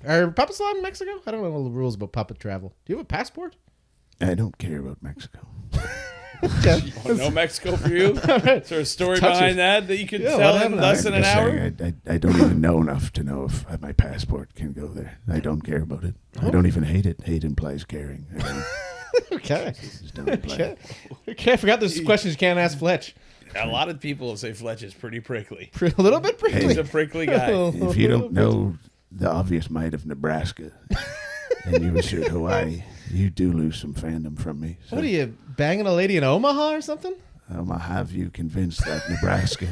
Are puppets allowed in Mexico? I don't know all the rules about puppet travel. Do you have a passport? I don't care about Mexico. Okay. No Mexico for you? Right. Is there a story Touches. behind that you could Yeah, tell what in happened? less than I'm an just hour? saying, I don't even know enough to know if my passport can go there. I don't care about it. I don't even hate it. Hate implies caring. Okay. Just don't imply. Okay, I forgot there's questions you can't ask Fletch. A lot of people say Fletch is pretty prickly. A little bit prickly. He's a prickly guy. If you don't know the obvious might of Nebraska and you assert Hawaii, you do lose some fandom from me. So, What are you, banging a lady in Omaha or something? I'll have you convinced that Nebraska.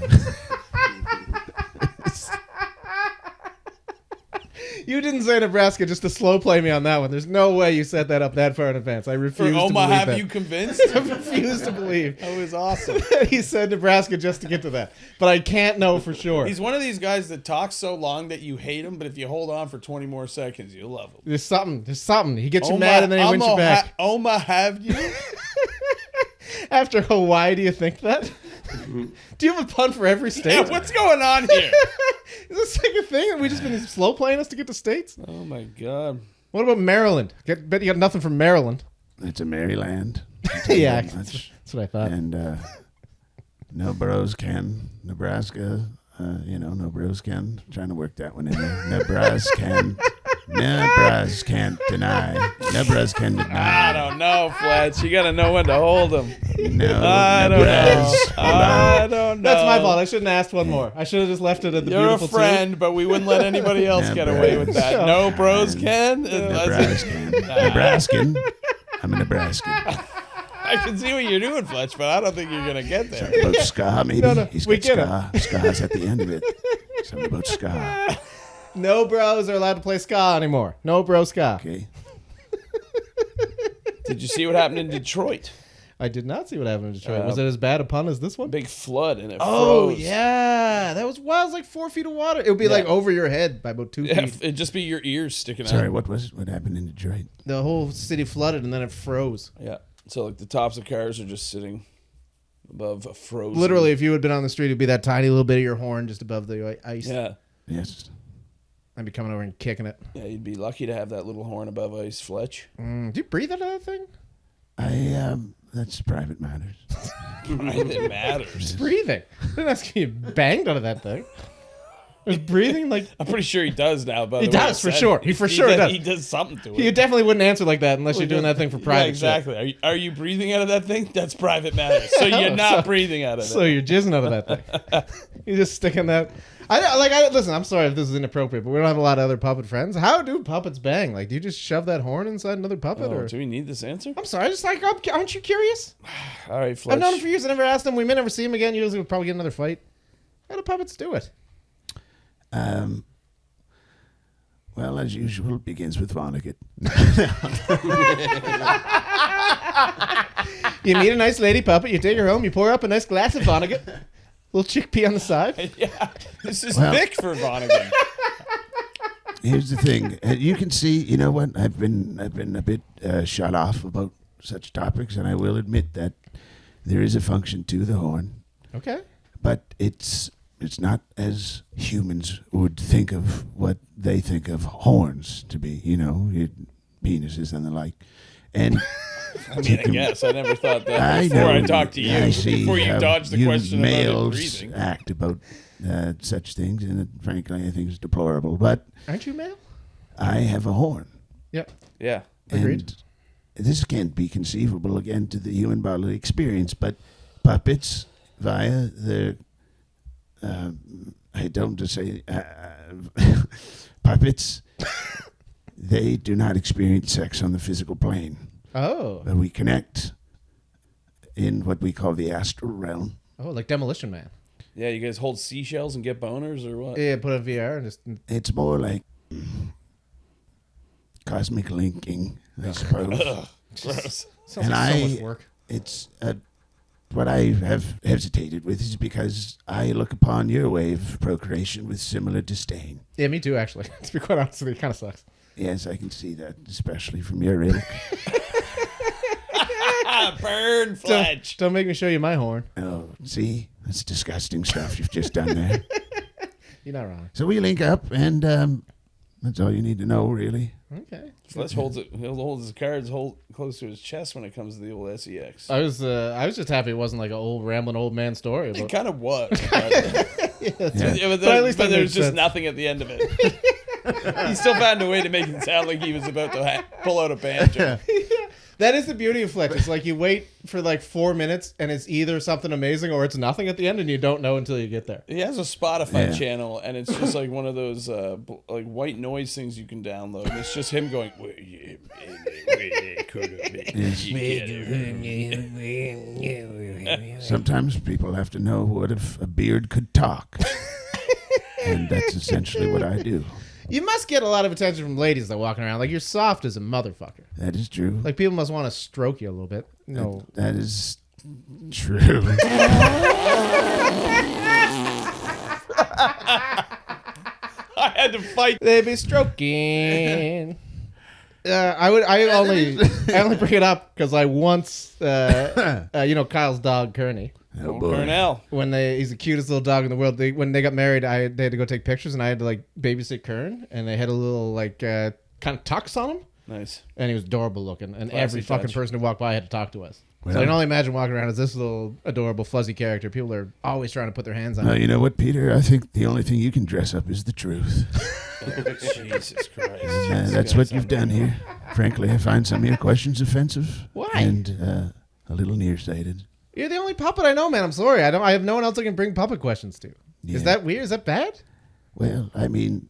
You didn't say Nebraska just to slow play me on that one. There's no way you set that up that far in advance. I refuse For to Omaha, believe have that. you convinced? I refuse to believe. That was awesome. He said Nebraska just to get to that. But I can't know for sure. He's one of these guys that talks so long that you hate him, but if you hold on for 20 more seconds, you'll love him. There's something. He gets you mad and then he wins you back. Omaha, have you? After Hawaii, do you think that? Do you have a pun for every state? Yeah, what's going on here? Is this like a thing? Have we just been slow playing us to get to states? Oh, my God. What about Maryland? Bet you got nothing from Maryland. It's a Maryland. Yeah, Much. that's what I thought. And no bros can. Nebraska, no bros can. Trying to work that one in there. Nebraska can. Nebraska can't deny. Nebraska can deny. I don't know, Fletch. You got to know when to hold him. No, I don't know. I don't know. That's my fault. I shouldn't have asked one more. I should have just left it at the You're a beautiful friend, but we wouldn't let anybody else get away with that. No bros can? Nebraskan. Nebraskan. I'm a Nebraskan. I can see what you're doing, Fletch, but I don't think you're going to get there. Something about ska, maybe. No, He's we got ska. Ska's at the end of it. Something about ska. No bros are allowed to play ska anymore. No bro ska. Okay. Did you see what happened in Detroit? I did not see what happened in Detroit. Was it as bad a pun as this one? Big flood and it Oh, froze. yeah. That was wild. It was like 4 feet of water. It would be like over your head by about 2 Yeah, feet. it'd just be your ears sticking Sorry, out. what was it? What happened in Detroit? The whole city flooded and then it froze. Yeah. So like the tops of cars are just sitting above a frozen. Literally, if you had been on the street, it'd be that tiny little bit of your horn just above the ice. Yeah. Yes. I'd be coming over and kicking it. Yeah, you'd be lucky to have that little horn above ice, Fletch. Do you breathe out of that thing? That's private matters. It matters. Breathing. I didn't ask you banged out of that thing. Was breathing like... I'm pretty sure he does now, by the He way. does, for sure. He for sure does. He does something to it. You definitely wouldn't answer like that unless you're doing that thing for private Yeah, exactly. Are you breathing out of that thing? That's private matters. So you're not breathing out of it. So you're jizzing out of that thing. You're just sticking that... listen, I'm sorry if this is inappropriate, but we don't have a lot of other puppet friends. How do puppets bang? Like, do you just shove that horn inside another puppet? Oh, or do we need this answer? I'm sorry, just like, aren't you curious? All right, Fletch. I've known him for years. I never asked him. We may never see him again. Usually we'll probably get another fight. How do puppets do it? Well, as usual, it begins with Vonnegut. You meet a nice lady puppet, you take her home, you pour up a nice glass of Vonnegut, little chickpea on the side. Yeah, this is thick for Vonnegut. Here's the thing. You can see, you know what? I've been a bit shut off about such topics, and I will admit that there is a function to the horn. Okay. But it's not as humans would think of what they think of horns to be, penises and the like. And I mean, I guess. I never thought that I before know, I talked to you. I see Before you how dodged the you question about it males breathing. act about such things, and frankly, I think it's deplorable. But Aren't you male? I have a horn. Yep. Yeah. Agreed. And this can't be conceivable again to the human bodily experience, but puppets via the I don't just say puppets. They do not experience sex on the physical plane, Oh. but we connect in what we call the astral realm. Oh, like Demolition Man. Yeah, you guys hold seashells and get boners or what? Yeah, put a VR and just... It's more like cosmic linking, I suppose. Ugh, gross. Sounds And like so much work. It's what I have hesitated with is because I look upon your way of procreation with similar disdain. Yeah, me too, actually. To be quite honest with you, it kind of sucks. Yes, I can see that, especially from your ilk. Burn, Fletch. Don't make me show you my horn. Oh, see? That's disgusting stuff you've just done there. You're not wrong. So we link up, and That's all you need to know, really. Okay. Fletch holds it. He'll hold his cards close to his chest when it comes to the old sex. I was just happy it wasn't like an old rambling old man story. It But kind of was. Yeah. But at least that there's makes just sense. nothing at the end of it. He still found a way to make it sound like he was about to pull out a banjo. that is the beauty of Fletch. It's like you wait for like 4 minutes and it's either something amazing or it's nothing at the end and you don't know until you get there. He has a Spotify Yeah. channel, and it's just like one of those like white noise things you can download. And it's just him going. Sometimes people have to know what if a beard could talk. And that's essentially what I do. You must get a lot of attention from ladies that walking around. Like you're soft as a motherfucker. That is true. Like people must want to stroke you a little bit. No. That is true. I had to fight. They be stroking. I only bring it up because I once, Kyle's dog Kearney. Oh, boy. Cornell. He's the cutest little dog in the world. When they got married, they had to go take pictures, and I had to like babysit Kern, and they had a little like kind of tux on him, Nice. and he was adorable looking, and Classy every fucking touch. person who walked by had to talk to us. So Well- I can only imagine walking around as this little adorable fuzzy character. People are always trying to put their hands on No, him. you know what, Peter? I think the only thing you can dress up is the truth. Jesus Christ. That's what you've done here. Frankly, I find some of your questions offensive. Why? And a little nearsighted. You're the only puppet I know, man. I'm sorry. I have no one else I can bring puppet questions to. Yeah. Is that weird? Is that bad? Well, I mean,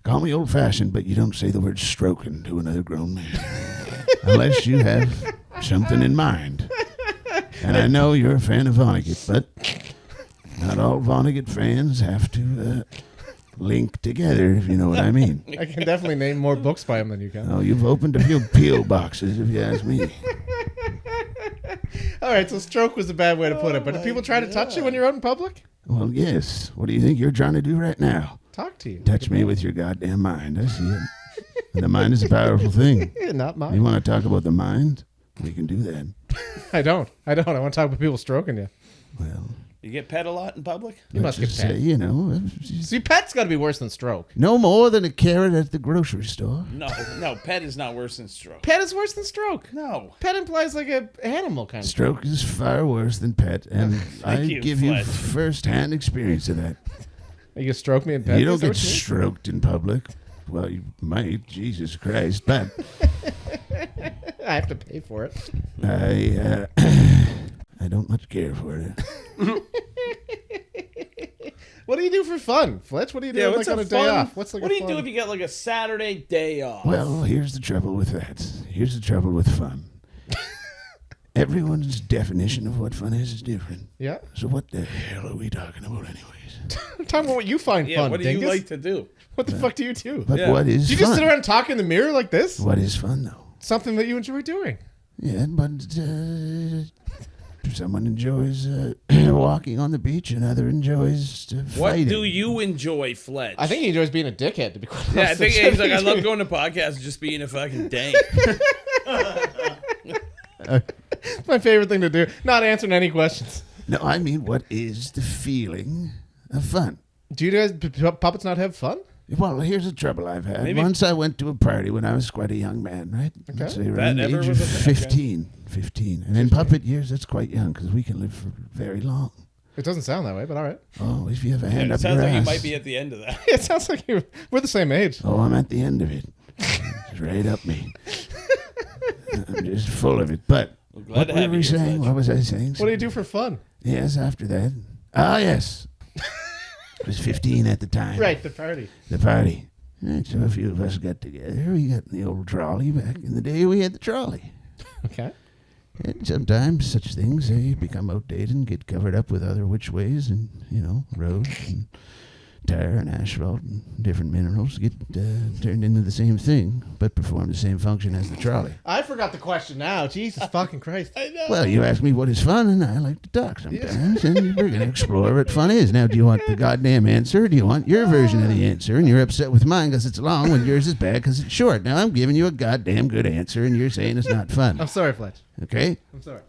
call me old-fashioned, but you don't say the word stroking to another grown man. Unless you have something in mind. And I know you're a fan of Vonnegut, but not all Vonnegut fans have to link together, if you know what I mean. I can definitely name more books by him than you can. Oh, you've opened a few P.O. boxes, if you ask me. All right, so stroke was a bad way to put it, but do people try to touch you when you're out in public? Well, yes. What do you think you're trying to do right now? Talk to you. Touch me with your goddamn mind. I see it. And the mind is a powerful thing. Not You mine. want to talk about the mind? We can do that. I don't. I want to talk about people stroking you. Well, You get pet a lot in public? You must let's get just pet. say, See, pet's got to be worse than stroke. no more than a carrot at the grocery store. No, pet is not worse than stroke. Pet is worse than stroke. No. Pet implies like a animal kind of. Stroke is far worse than pet, and I you, give you Fletch. first-hand experience of that. You can stroke me in pet. You don't Is that get what you mean? stroked in public. Well, you might, Jesus Christ, but I have to pay for it. I don't much care for it. What do you do for fun, Fletch? What do you do Yeah, like what's on a a day fun? off? What's like what a do you fun? do if you get like a Saturday day off? Well, here's the trouble with that. Here's the trouble with fun. Everyone's definition of what fun is different. Yeah. So what the hell are we talking about anyways? I'm talking about what you find yeah, fun, what do you dingus. like to do? What the fuck do you do? But Yeah. what is Do you fun? just sit around and talk in the mirror like this? What is fun, though? Something that you enjoy doing. Yeah, but someone enjoys walking on the beach, another enjoys What fighting. do you enjoy, Fletch? I think he enjoys being a dickhead, to be quite honest. Yeah, I think with you. he's like, I love going to podcasts and just being a fucking dank. It's my favorite thing to do. Not answering any questions. No, I mean, what is the feeling of fun? Do you guys puppets not have fun? Well, here's the trouble I've had. Maybe- Once I went to a party when I was quite a young man, right? Okay. Let's say That around the never age was of a thing, okay. 15. And in puppet years, that's quite young because we can live for very long. It doesn't sound that way, but all right. Oh, if you have a hand It up sounds your like you ass. might be at the end of that. It sounds like we're the same age. Oh, I'm at the end of it. It's right up me. I'm just full of it. But glad what to were have we you here, saying? Fletch. What was I saying? What do you do for fun? Yes, after that. Ah, yes. I was 15 at the time. Right, the party. The party. And so a few of us got together. We got in the old trolley. Back in the day, we had the trolley. Okay. And sometimes such things, they become outdated and get covered up with other which ways and, roads and tire and asphalt and different minerals get turned into the same thing, but perform the same function as the trolley. I forgot the question now. Jesus fucking Christ. I know. Well, you ask me what is fun, and I like to talk sometimes, and we're going to explore what fun is. Now, do you want the goddamn answer, or do you want your version of the answer, and you're upset with mine because it's long when yours is bad because it's short? Now, I'm giving you a goddamn good answer, and you're saying it's not fun. I'm sorry, Fletch. Okay? I'm sorry.